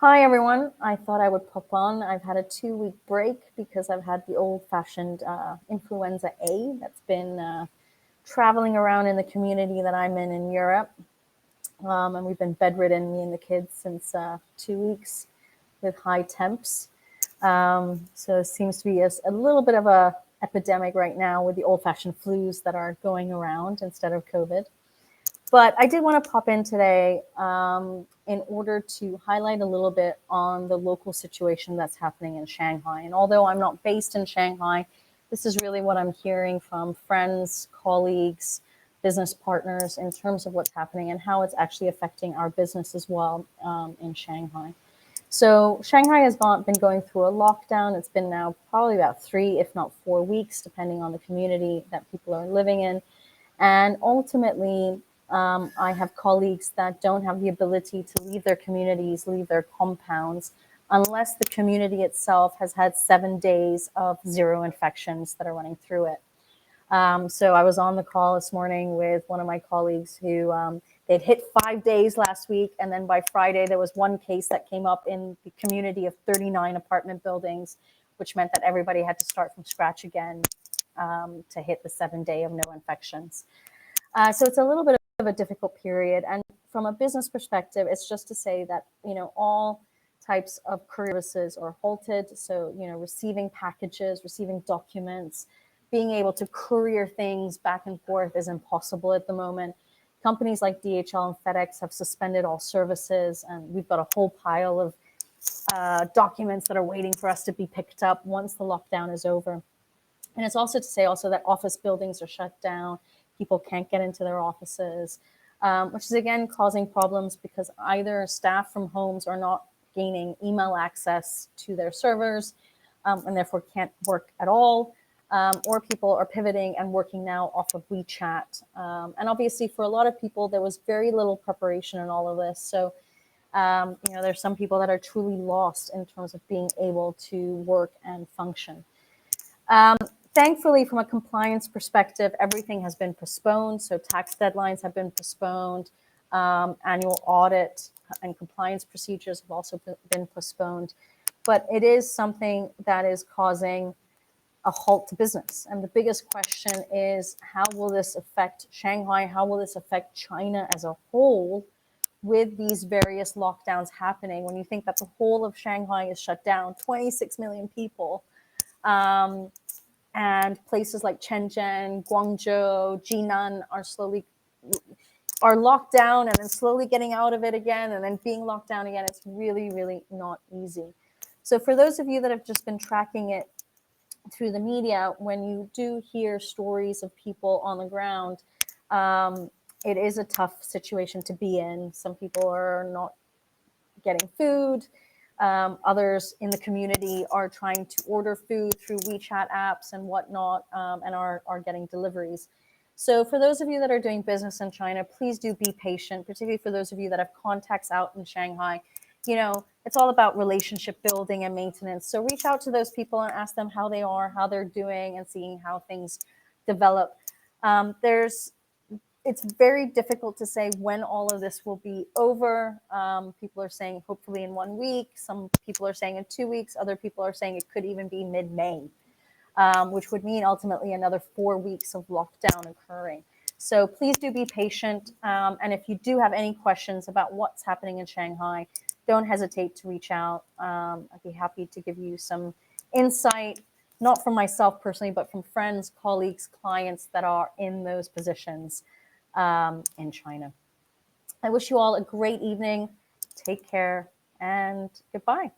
Hi, everyone. I thought I would pop on. I've had a 2 week break because I've had the old fashioned influenza A that's been traveling around in the community that I'm in Europe. And we've been bedridden, me and the kids, since 2 weeks with high temps. So it seems to be a little bit of a epidemic right now with the old fashioned flus that are going around instead of COVID. But I did want to pop in today in order to highlight a little bit on the local situation that's happening in Shanghai. And although I'm not based in Shanghai, this is really what I'm hearing from friends, colleagues, business partners in terms of what's happening and how it's actually affecting our business as well in Shanghai. So Shanghai has been going through a lockdown. It's been now probably about 3, if not 4 weeks, depending on the community that people are living in. And ultimately, I have colleagues that don't have the ability to leave their communities, leave their compounds, unless the community itself has had 7 days of zero infections that are running through it. So I was on the call this morning with one of my colleagues who they'd hit 5 days last week. And then by Friday, there was one case that came up in the community of 39 apartment buildings, which meant that everybody had to start from scratch again to hit the 7 day of no infections. So it's a little bit of a difficult period. And from a business perspective, it's just to say that, all types of courier services are halted. So, receiving packages, receiving documents, being able to courier things back and forth is impossible at the moment. Companies like DHL and FedEx have suspended all services, and we've got a whole pile of documents that are waiting for us to be picked up once the lockdown is over. And it's also to say that office buildings are shut down. People can't get into their offices, which is again causing problems because either staff from homes are not gaining email access to their servers and therefore can't work at all, or people are pivoting and working now off of WeChat. And obviously for a lot of people, there was very little preparation in all of this. So, there's some people that are truly lost in terms of being able to work and function. Thankfully, from a compliance perspective, everything has been postponed. So tax deadlines have been postponed. Annual audit and compliance procedures have also been postponed. But it is something that is causing a halt to business. And the biggest question is, how will this affect Shanghai? How will this affect China as a whole with these various lockdowns happening? When you think that the whole of Shanghai is shut down, 26 million people, and places like Shenzhen, Guangzhou, Jinan are locked down and then slowly getting out of it again and then being locked down again. It's really, really not easy. So for those of you that have just been tracking it through the media, when you do hear stories of people on the ground, it is a tough situation to be in. Some people are not getting food. Others in the community are trying to order food through WeChat apps and whatnot, and are getting deliveries. So for those of you that are doing business in China, please do be patient, particularly for those of you that have contacts out in Shanghai. It's all about relationship building and maintenance. So reach out to those people and ask them how they are, how they're doing, and seeing how things develop. It's very difficult to say when all of this will be over. People are saying hopefully in 1 week. Some people are saying in 2 weeks. Other people are saying it could even be mid-May, which would mean ultimately another 4 weeks of lockdown occurring. So please do be patient. And if you do have any questions about what's happening in Shanghai, don't hesitate to reach out. I'd be happy to give you some insight, not from myself personally, but from friends, colleagues, clients that are in those positions in China. I wish you all a great evening. Take care and goodbye.